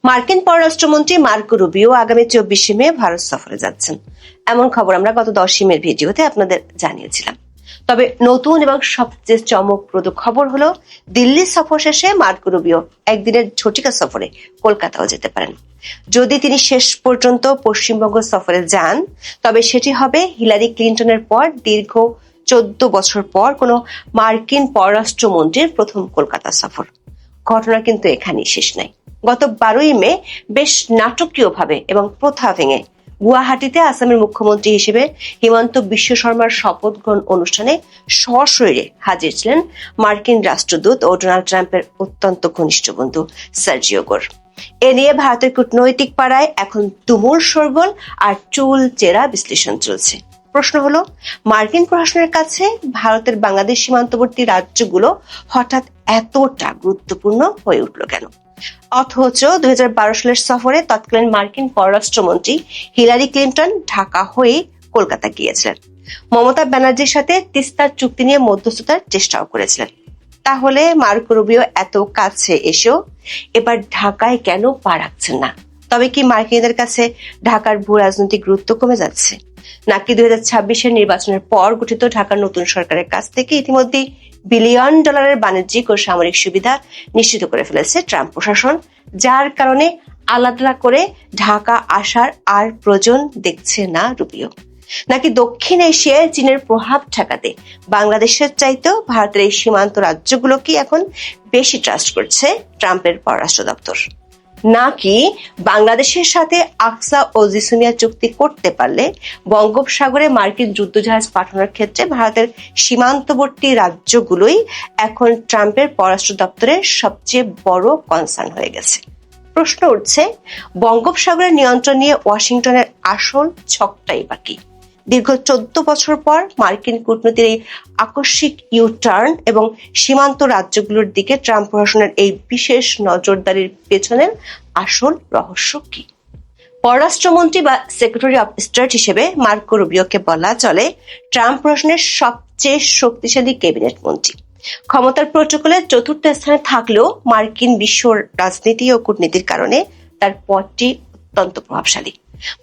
মার্কিন পররাষ্ট্রমন্ত্রী Marco Rubio আগামী 24শে মে ভারত সফরে যাচ্ছেন, এমন খবর আমরা গত 10 মের ভিডিওতে আপনাদের জানিয়েছিলাম। তবে নতুন এবং সবচেয়ে চমকপ্রদ খবর হলো দিল্লি সফর শেষে মার্কো রুবিও একদিনের ঝটিকা সফরে কলকাতাও যেতে পারেন। যদি তিনি শেষ পর্যন্ত পশ্চিমবঙ্গ সফরে যান, তবে সেটি হবে হিলারি ক্লিন্টনের পর দীর্ঘ 14 বছর পর কোনো মার্কিন পররাষ্ট্রমন্ত্রীর প্রথম কলকাতা সফর। ঘটনা কিন্তু এখানেই শেষ নাই। গত 12ই মে বেশ নাটকীয়ভাবে এবং প্রথা ভেঙে গুয়াহাটিতে আসামের মুখ্যমন্ত্রী হিসেবে হিমন্ত বিশ্ব শর্মার শপথ গ্রহণ অনুষ্ঠানে সশরীরে হাজির ছিলেন মার্কিন রাষ্ট্রদূত ও ডোনাল্ড ট্রাম্পের অত্যন্ত ঘনিষ্ঠ বন্ধু সার্জিও গোর। এ নিয়ে ভারতের কূটনৈতিক পাড়ায় এখন তুমুল শোরগোল আর চুল চেরা বিশ্লেষণ চলছে। প্রশ্ন হলো, মার্কিন প্রশাসনের কাছে ভারতের বাংলাদেশ সীমান্তবর্তী রাজ্যগুলো হঠাৎ এতটা গুরুত্বপূর্ণ হয়ে উঠল কেন? অথচ 2012 সালের সফরে তৎকালীন মার্কিন পররাষ্ট্রমন্ত্রী হিলারি ক্লিন্টন ঢাকা হয়ে কলকাতা গিয়েছিলেন। মমতা ব্যানার্জির সাথে তিস্তা চুক্তি নিয়ে মধ্যস্থতার চেষ্টাও করেছিলেন। তাহলে মার্কো রুবিও এত কাছে এসেও এবার ঢাকায় কেন পা রাখছেন না? তবে কি মার্কিনদের কাছে ঢাকার ভূ রাজনৈতিক গুরুত্ব কমে যাচ্ছে, নাকি 2026-এর নির্বাচনের পর গঠিত ঢাকার নতুন সরকারের কাছ থেকে ইতিমধ্যেই বিলিয়ন ডলারের বাণিজ্যিক ও সামরিক সুবিধা নিশ্চিত করে ফেলেছে ট্রাম্প প্রশাসন, যার কারণে আলাদা করে ঢাকা আসার আর প্রয়োজন দেখছে না রুবিও? নাকি দক্ষিণ এশিয়ায় চীনের প্রভাব ঠেকাতে বাংলাদেশের চাইতেও ভারতের এই সীমান্ত রাজ্যগুলোকে এখন বেশি ট্রাস্ট করছে ট্রাম্পের পররাষ্ট্র দপ্তর? নাকি বাংলাদেশের সাথে আকসা ও জিসুমিয়া চুক্তি করতে পারলে বঙ্গোপসাগরে মার্কিন যুদ্ধজাহাজ পাঠানোর ক্ষেত্রে ভারতের সীমান্তবর্তী রাজ্যগুলোই এখন ট্রাম্পের পররাষ্ট্র দপ্তরের সবচেয়ে বড় কনসার্ন হয়ে গেছে? প্রশ্ন উঠছে, বঙ্গোপসাগরের নিয়ন্ত্রণ নিয়ে ওয়াশিংটনের আসল ছকটাই বাকি। দীর্ঘ 14 বছর পর মার্কিন কূটনীতির এই আকস্মিক ইউটার্ন এবং সীমান্ত রাজ্যগুলোর দিকে ট্রাম্প প্রশাসনের এই বিশেষ নজরদারির পেছনের আসল রহস্য কি? পররাষ্ট্রমন্ত্রী বা সেক্রেটারি অফ স্টেট হিসেবে মার্কো রুবিওকে বলা চলে ট্রাম্প প্রশাসনের সবচেয়ে শক্তিশালী ক্যাবিনেট মন্ত্রী। ক্ষমতার প্রোটোকলে চতুর্থ স্থানে থাকলেও মার্কিন বিশ্ব রাজনীতি ও কূটনীতির কারণে তার পদটি অত্যন্ত প্রভাবশালী।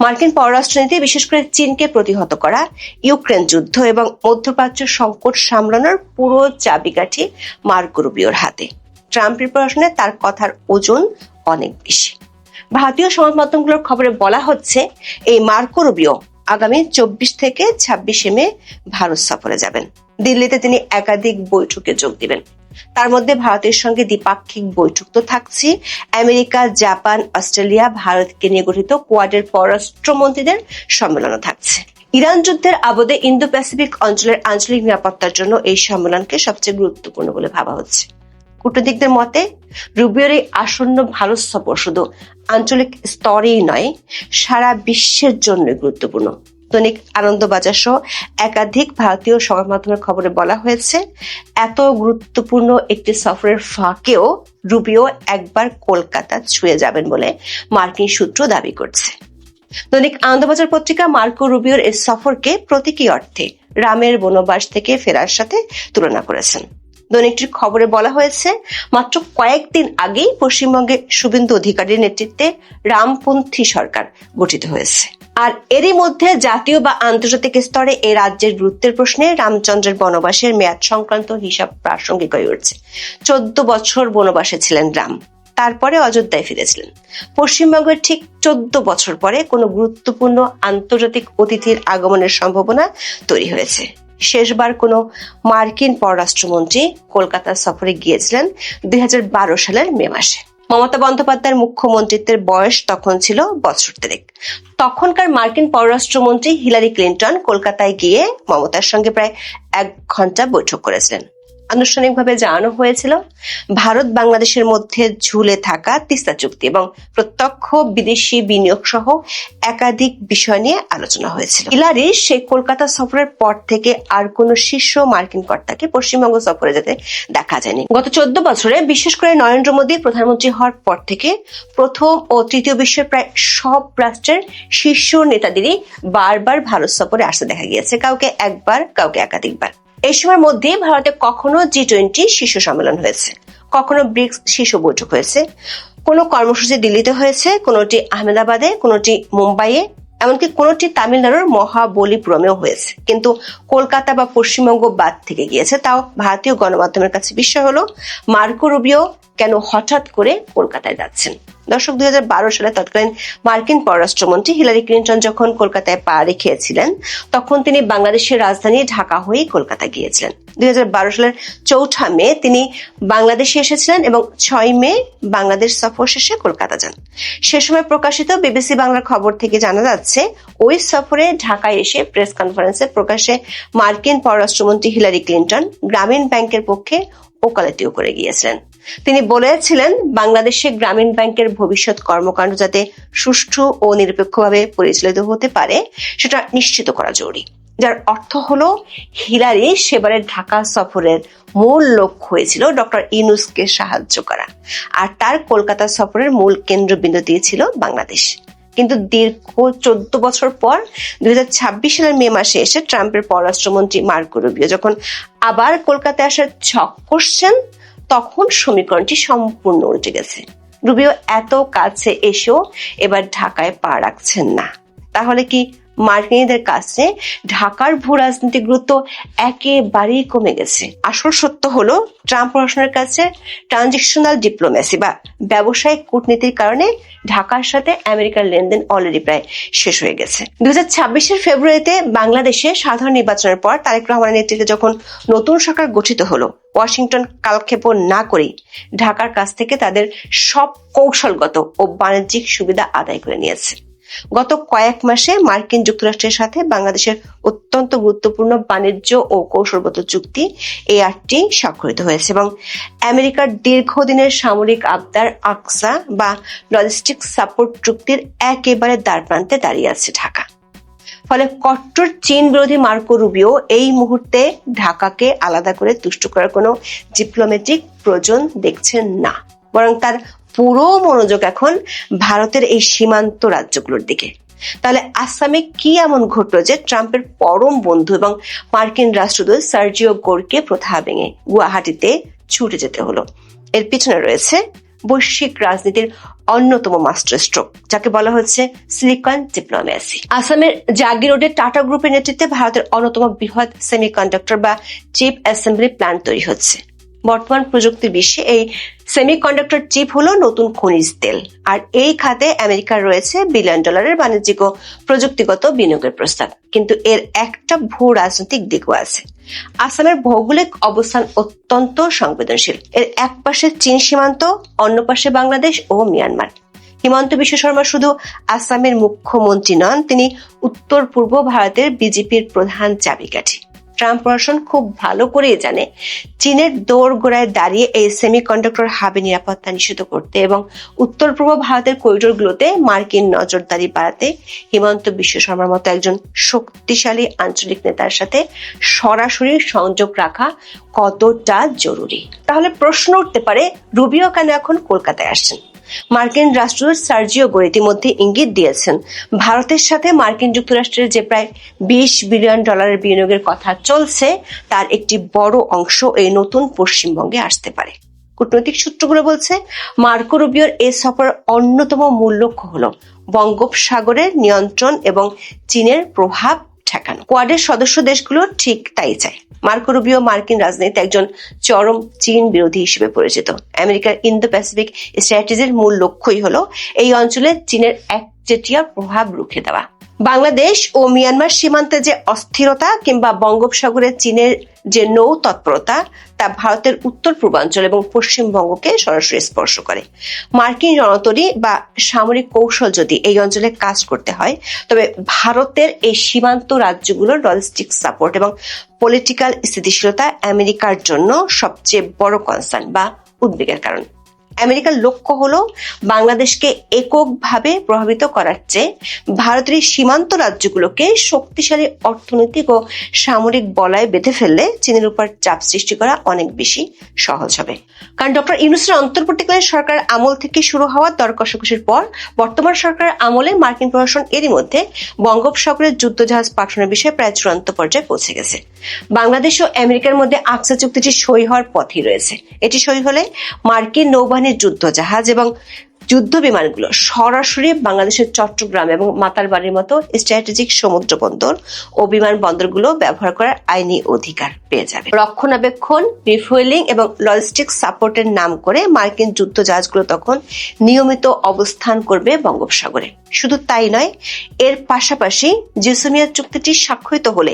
মার্কিন পররাষ্ট্রনীতি, বিশেষ করে চীনকে প্রতিহত করা, ইউক্রেন যুদ্ধ এবং মধ্যপ্রাচ্য সংকট সামলানোর পুরো চাবিকাঠি মার্কো রুবিওর হাতে। ট্রাম্পের প্রশাসনে তার কথার ওজন অনেক বেশি। ভারতীয় সংবাদ মাধ্যমগুলোর খবরে বলা হচ্ছে, এই মার্কো রুবিও আগামী 24 থেকে 26শে মে ভারত সফরে যাবেন। দিল্লিতে তিনি একাধিক বৈঠকে যোগ দিবেন। তার মধ্যে ভারতের সঙ্গে দ্বিপাক্ষিক বৈঠক তো থাকছে, আমেরিকা, জাপান, অস্ট্রেলিয়া, ভারতকে নিয়ে গঠিত কোয়াডের পররাষ্ট্রমন্ত্রীদের সম্মেলনও থাকছে। ইরান যুদ্ধের আবহে ইন্দো প্যাসিফিক অঞ্চলের আঞ্চলিক নিরাপত্তার জন্য এই সম্মেলনকে সবচেয়ে গুরুত্বপূর্ণ বলে ভাবা হচ্ছে। কূটনীতিকদের মতে রুবিওর এই আসন্ন ভারত সফর শুধু আঞ্চলিক স্তরেই নয়, সারা বিশ্বের জন্য গুরুত্বপূর্ণ। দৈনিক আনন্দবাজার সহ একাধিক ভারতীয় সংবাদ মাধ্যমের খবরে বলা হয়েছে, এত গুরুত্বপূর্ণ একটি সফরের ফাঁকেও রুবিও একবার কলকাতা ছুঁয়ে যাবেন বলে মার্কিন সূত্র দাবি করছে। দৈনিক আনন্দবাজার পত্রিকা মার্কো রুবিওর এই সফরকে প্রতীকী অর্থে রামের বনবাস থেকে ফেরার সাথে তুলনা করেছেন। দৈনিকটির খবরে বলা হয়েছে, মাত্র কয়েকদিন আগেই পশ্চিমবঙ্গে শুভেন্দু অধিকারীর নেতৃত্বে রামপন্থী সরকার গঠিত হয়েছে। আর এরই মধ্যে জাতীয় বা আন্তর্জাতিক স্তরে এই রাজ্যের গুরুত্বের প্রশ্নে রামচন্দ্রের বনবাসের মেয়াদ সংক্রান্ত হিসাব প্রাসঙ্গিক হয়ে উঠছে। 14 বছর বনবাসে ছিলেন রাম, তারপরে অযোধ্যায় ফিরেছিলেন। পশ্চিমবঙ্গের ঠিক 14 বছর পরে কোনো গুরুত্বপূর্ণ আন্তর্জাতিক অতিথির আগমনের সম্ভাবনা তৈরি হয়েছে। শেষবার কোনো মার্কিন পররাষ্ট্রমন্ত্রী কলকাতা সফরে গিয়েছিলেন 2012 সালের মে মাসে। মমতা বন্দ্যোপাধ্যায়ের মুখ্যমন্ত্রিত্বের বয়স তখন ছিল বছর 3। তখনকার মার্কিন পররাষ্ট্রমন্ত্রী হিলারি ক্লিন্টন কলকাতায় গিয়ে মমতার সঙ্গে প্রায় 1 ঘন্টা বৈঠক করেছিলেন। আনুষ্ঠানিকভাবে জানানো হয়েছিল, ভারত বাংলাদেশের মধ্যে ঝুলে থাকা তিস্তা চুক্তি এবং প্রত্যক্ষ বিদেশি বিনিয়োগ সহ একাধিক বিষয় নিয়ে আলোচনা হয়েছিল। হিলারির সেই কলকাতা সফরের পর থেকে আর কোনো শীর্ষ মার্কিন কর্তাকে পশ্চিমবঙ্গ সফরে যেতে দেখা যায়নি। গত 14 বছরে, বিশেষ করে নরেন্দ্র মোদী প্রধানমন্ত্রী হওয়ার পর থেকে প্রথম ও তৃতীয় বিশ্বের প্রায় সব রাষ্ট্রের শীর্ষ নেতাদেরই বারবার ভারত সফরে আসতে দেখা গিয়েছে, কাউকে একবার, কাউকে একাধিকবার। এই সময়ের মধ্যে ভারতে কখনো G20 শীর্ষ সম্মেলন হয়েছে, কখনো ব্রিক্স শীর্ষ বৈঠক হয়েছে, কোনো কর্মসূচি দিল্লিতে হয়েছে, কোনোটি আহমেদাবাদে, কোনোটি মুম্বাইয়ে, এমনকি কোনোটি তামিলনাড়ুর মহাবলীপুরমেও হয়েছে। কিন্তু কলকাতা বা পশ্চিমবঙ্গ বাদ থেকে গিয়েছে। তাও ভারতীয় গণমাধ্যমের কাছে বিষয় হলো মার্কো রুবিও কেন হঠাৎ করে কলকাতায় যাচ্ছেন। দর্শক, 2012 সালে তৎকালীন মার্কিন পররাষ্ট্রমন্ত্রী হিলারি ক্লিন্টন যখন কলকাতায় পা রেখেছিলেন, তখন তিনি বাংলাদেশের রাজধানী ঢাকা হয়ে কলকাতা গিয়েছিলেন। 2012 সালের 4 মে তিনি বাংলাদেশে এসেছিলেন এবং 6 মে বাংলাদেশ সফর শেষে কলকাতা যান। সে সময় প্রকাশিত বিবিসি বাংলার খবর থেকে জানা যাচ্ছে, ওই সফরে ঢাকায় এসে প্রেস কনফারেন্সে প্রকাশ্যে মার্কিন পররাষ্ট্রমন্ত্রী হিলারি ক্লিন্টন গ্রামীণ ব্যাংকের পক্ষে ওকালতিও করে গিয়েছিলেন। তিনি বলেছিলেন, বাংলাদেশে গ্রামীণ ব্যাংকের ভবিষ্যৎ কর্মকাণ্ড যাতে সুষ্ঠু ও নিরপেক্ষভাবে পরিচালিত হতে পারে সেটা নিশ্চিত করা জরুরি। যার অর্থ হলো হিলারি সেবারের ঢাকা সফরের মূল লক্ষ্য হয়েছিল ডক্টর ইউনূসকে সাহায্য করা, আর তার কলকাতা সফরের মূল কেন্দ্রবিন্দু দিয়েছিল বাংলাদেশ। কিন্তু দীর্ঘ 14 বছর পর 2026 সালের মে মাসে এসে ট্রাম্পের পররাষ্ট্রমন্ত্রী মার্কো রুবিও যখন আবার কলকাতায় আসার ছক কষছেন, তখন সমীকরণটি সম্পূর্ণ উল্টে গেছে। রুবিও এত কাছে এসেও এবার ঢাকায় পা রাখছেন না। তাহলে কি মার্কিনীদের কাছে ঢাকার ভূ রাজনৈতিক গুরুত্ব একেবারেই কমে গেছে? আসল সত্য হলো, ট্রাম্প প্রশাসনের কাছে ট্রানজিশনাল ডিপ্লোমেসি বা ব্যবসায়িক কূটনীতির কারণে ঢাকার সাথে আমেরিকার লেনদেন অলরেডি প্রায় শেষ হয়ে গেছে। 2026 ফেব্রুয়ারিতে বাংলাদেশে সাধারণ নির্বাচনের পর তারেক রহমানের নেতৃত্বে যখন নতুন সরকার গঠিত হলো, ওয়াশিংটন কালক্ষেপণ না করেই ঢাকার কাছ থেকে তাদের সব কৌশলগত ও বাণিজ্যিক সুবিধা আদায় করে নিয়েছে। গত কয়েক মাসে মার্কিন যুক্তরাষ্ট্রের সাথে বাংলাদেশের অত্যন্ত গুরুত্বপূর্ণ বাণিজ্য ও কৌশলগত চুক্তি ART স্বাক্ষরিত হয়েছে এবং আমেরিকার দীর্ঘদিনের সামরিক আবদার আকসা বা লজিস্টিক সাপোর্ট চুক্তির একেবারে দ্বারপ্রান্তে দাঁড়িয়ে আছে ঢাকা। ফলে কট্টর চীন বিরোধী মার্কো রুবিও এই মুহূর্তে ঢাকাকে আলাদা করে তুষ্ট করার কোনো ডিপ্লোম্যাটিক প্রয়োজন দেখছেন না, বরং তার পুরো মনোযোগ এখন ভারতের এই সীমান্ত রাজ্যগুলোর দিকে। তাহলে আসামে কি এমন ঘটলো যে ট্রাম্পের পরম বন্ধু এবং মার্কিন রাষ্ট্রদূত সার্জিও গোরকে প্রথা ভেঙে গুয়াহাটিতে ছুটে যেতে হলো? এর পিছনে রয়েছে বৈশ্বিক রাজনীতির অন্যতম মাস্টার স্ট্রোক, যাকে বলা হচ্ছে সিলিকন ডিপ্লোম্যাসি। আসামের জাগি রোডে টাটা গ্রুপের নেতৃত্বে ভারতের অন্যতম বৃহৎ সেমিকন্ডাক্টর বা চিপ অ্যাসেম্বলি প্ল্যান্ট তৈরি হচ্ছে। বর্তমান প্রযুক্তির বিশ্বে এই সেমিকন্ডাক্টর চিপ হলো নতুন খনিজ তেল, আর এই খাতে আমেরিকার রয়েছে $1 বিলিয়ন বাণিজ্যিক ও প্রযুক্তিগত বিনিয়োগের প্রস্তাব। কিন্তু এর একটা ভূ রাজনৈতিক দিকও আছে। আসামের ভৌগোলিক অবস্থান অত্যন্ত সংবেদনশীল। এর এক পাশে চীন সীমান্ত, অন্য পাশে বাংলাদেশ ও মিয়ানমার। হিমন্ত বিশ্ব শর্মা শুধু আসামের মুখ্যমন্ত্রী নন, তিনি উত্তর পূর্ব ভারতের বিজেপির প্রধান চাবিকাঠি। ট্রাম্প প্রশাসন খুব ভালো করেই জানে চীনের দোরগোড়ায় দাঁড়িয়ে এই সেমিকন্ডাক্টর হাবে নিরাপত্তা নিশ্চিত করতে এবং উত্তর পূর্ব ভারতের করিডোরগুলোতে মার্কিন নজরদারি বাড়াতে হিমন্ত বিশ্ব শর্মার মতো একজন শক্তিশালী আঞ্চলিক নেতার সাথে সরাসরি সংযোগ রাখা কতটা জরুরি। তাহলে প্রশ্ন উঠতে পারে, রুবিও কেন এখন কলকাতায় আসছেন? মার্কিন রাষ্ট্রদূত সার্জিও গোর ইতিমধ্যে ইঙ্গিত দিয়েছেন, ভারতের সাথে মার্কিন যুক্তরাষ্ট্রের যে প্রায় $20 বিলিয়ন বিনিয়োগের কথা চলছে, তার একটি বড় অংশ এই নতুন পশ্চিমবঙ্গে আসতে পারে। কূটনৈতিক সূত্রগুলো বলছে, মার্কো রুবিওর এই সফরের অন্যতম মূল লক্ষ্য হলো বঙ্গোপসাগরের নিয়ন্ত্রণ এবং চীনের প্রভাব ঠেকানো। কোয়াডের সদস্য দেশগুলো ঠিক তাই চায়। মার্কো রুবিও মার্কিন রাজনীতিতে একজন চরম চীন বিরোধী হিসেবে পরিচিত। আমেরিকার ইন্দো প্যাসিফিক স্ট্র্যাটেজির মূল লক্ষ্যই হলো এই অঞ্চলে চীনের একচেটিয়া প্রভাব রুখে দেওয়া। বাংলাদেশ ও মিয়ানমার সীমান্তে যে অস্থিরতা কিংবা বঙ্গোপসাগরে চীনের যে নৌ তৎপরতা, তা ভারতের উত্তর পূর্বাঞ্চল এবং পশ্চিমবঙ্গকে সরাসরি স্পর্শ করে। মার্কিন রণতরী বা সামরিক কৌশল যদি এই অঞ্চলে কাজ করতে হয়, তবে ভারতের এই সীমান্ত রাজ্যগুলোর লজিস্টিক সাপোর্ট এবং পলিটিক্যাল স্থিতিশীলতা আমেরিকার জন্য সবচেয়ে বড় কনসার্ন বা উদ্বেগের কারণ। আমেরিকার লক্ষ্য হলো বাংলাদেশকে এককভাবে প্রভাবিত করার চেয়ে ভারতের সীমান্ত রাজ্যগুলোকে শক্তিশালী অর্থনৈতিক ও সামরিক বলয়ে বেঁধে ফেললে চীনের উপর চাপ সৃষ্টি করা অনেক বেশি সহজ হবে। কারণ ডক্টর ইউনূসের অন্তর্বর্তীকালীন সরকার আমল থেকে শুরু হওয়া দর কষাকষির পর বর্তমান সরকার আমলে মার্কিন প্রশাসন এরই মধ্যে বঙ্গোপসাগরের যুদ্ধজাহাজ পাঠানোর বিষয়ে প্রায় চূড়ান্ত পর্যায়ে পৌঁছে গেছে। বাংলাদেশ ও আমেরিকার মধ্যে আকসা চুক্তিটি সই হওয়ার পথই রয়েছে। এটি সই হলে মার্কিন নৌবাহিনীর যুদ্ধজাহাজ এবং যুদ্ধ বিমানগুলো সরাসরি বাংলাদেশের চট্টগ্রাম এবং মাতারবাড়ির মতো স্ট্র্যাটেজিক সমুদ্র বন্দর ও বিমান বন্দরগুলো ব্যবহার করার আইনি অধিকার পেয়ে যাবে। রক্ষণাবেক্ষণ, রিফুয়েলিং এবং লজিস্টিক সাপোর্টের নাম করে মার্কিন যুদ্ধ জাহাজগুলো তখন নিয়মিত অবস্থান করবে বঙ্গোপসাগরে। শুধু তাই নয়, এর পাশাপাশি জেসমিয়া চুক্তিটি স্বাক্ষরিত হলে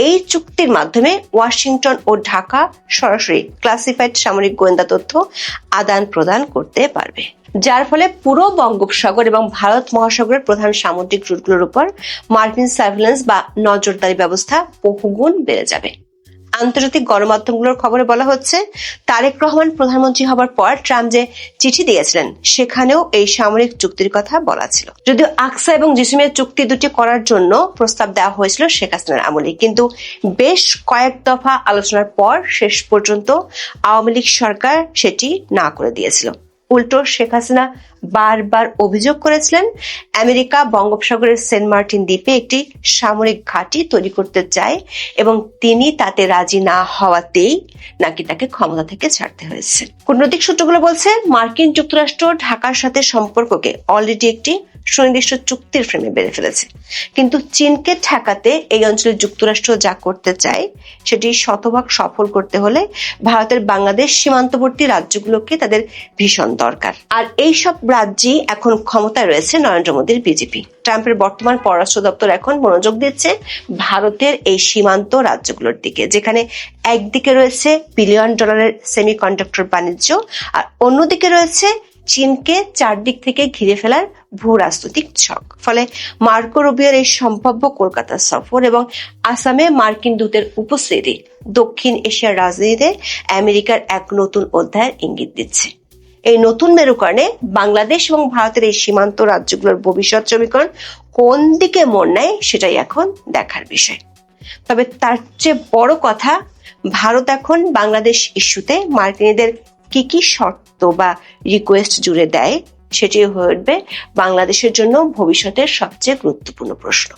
এই চুক্তির মাধ্যমে ওয়াশিংটন ও ঢাকা সরাসরি ক্লাসিফাইড সামরিক গোয়েন্দা তথ্য আদান প্রদান করতে পারবে, যার ফলে পুরো বঙ্গোপসাগর এবং ভারত মহাসাগরের প্রধান সামুদ্রিক রুটগুলোর উপর মার্কিন সার্ভিলেন্স বা নজরদারি ব্যবস্থা বহুগুণ বেড়ে যাবে। আন্তর্জাতিক গণমাধ্যমগুলোর খবরে বলা হচ্ছে, তারেক রহমান প্রধানমন্ত্রী হবার পর ট্রাম্প যে চিঠি দিয়েছিলেন সেখানেও এই সামরিক চুক্তির কথা বলা ছিল। যদিও আকসা এবং জেসমিয়া চুক্তি দুটি করার জন্য প্রস্তাব দেওয়া হয়েছিল শেখ হাসিনার আমলে, কিন্তু বেশ কয়েক দফা আলোচনার পর শেষ পর্যন্ত আওয়ামী লীগ সরকার সেটি না করে দিয়েছিল। উল্টো শেখ হাসিনা বারবার অভিযোগ করেছিলেন আমেরিকা বঙ্গোপসাগরের সেন্ট মার্টিন দ্বীপে একটি সামরিক ঘাঁটি তৈরি করতে চায় এবং তিনি তাতে রাজি না হওয়াতেই নাকি তাকে ক্ষমতা থেকে ছাড়তে হয়েছে। কূটনৈতিক সূত্রগুলো বলছে, মার্কিন যুক্তরাষ্ট্র ঢাকার সাথে সম্পর্ককে অলরেডি একটি সুনির্দিষ্ট চুক্তির ফ্রেমে বেঁধে ফেলেছে, কিন্তু চীনকে ঠেকাতে এই অঞ্চলে যুক্তরাষ্ট্র যা করতে চায় সেটি শতভাগ সফল করতে হলে ভারতের বাংলাদেশ সীমান্তবর্তী রাজ্যগুলোকে তাদের ভীষণ দরকার। আর এই সব রাজ্যেই এখন ক্ষমতায় রয়েছে নরেন্দ্র মোদীর বিজেপি। ট্রাম্পের বর্তমান পররাষ্ট্র দপ্তর এখন মনোযোগ দিচ্ছে ভারতের এই সীমান্ত রাজ্যগুলোর দিকে, যেখানে একদিকে রয়েছে বিলিয়ন ডলারের সেমিকন্ডাক্টর বাণিজ্য আর অন্যদিকে রয়েছে চীনকে চারদিক থেকে ঘিরে ফেলার ভূ রাজনৈতিক ছক। ফলে মার্কো রুবিওর এই সম্ভাব্য কলকাতা সফর এবং আসামে মার্কিন দূতের উপস্থিতি দক্ষিণ এশিয়ার রাজনীতিতে আমেরিকার এক নতুন অধ্যায়ের ইঙ্গিত দিচ্ছে। এই নতুন মেরুকরণে বাংলাদেশ এবং ভারতের এই সীমান্ত রাজ্যগুলোর ভবিষ্যৎ সমীকরণ কোন দিকে মোড় নেয় সেটাই এখন দেখার বিষয়। তবে তার চেয়ে বড় কথা, ভারত এখন বাংলাদেশ ইস্যুতে মার্কিনীদের কি শর্ত বা রিকোয়েস্ট জুড়ে দেয় সেটি হয়ে উঠবে বাংলাদেশের জন্য ভবিষ্যতের সবচেয়ে গুরুত্বপূর্ণ প্রশ্ন।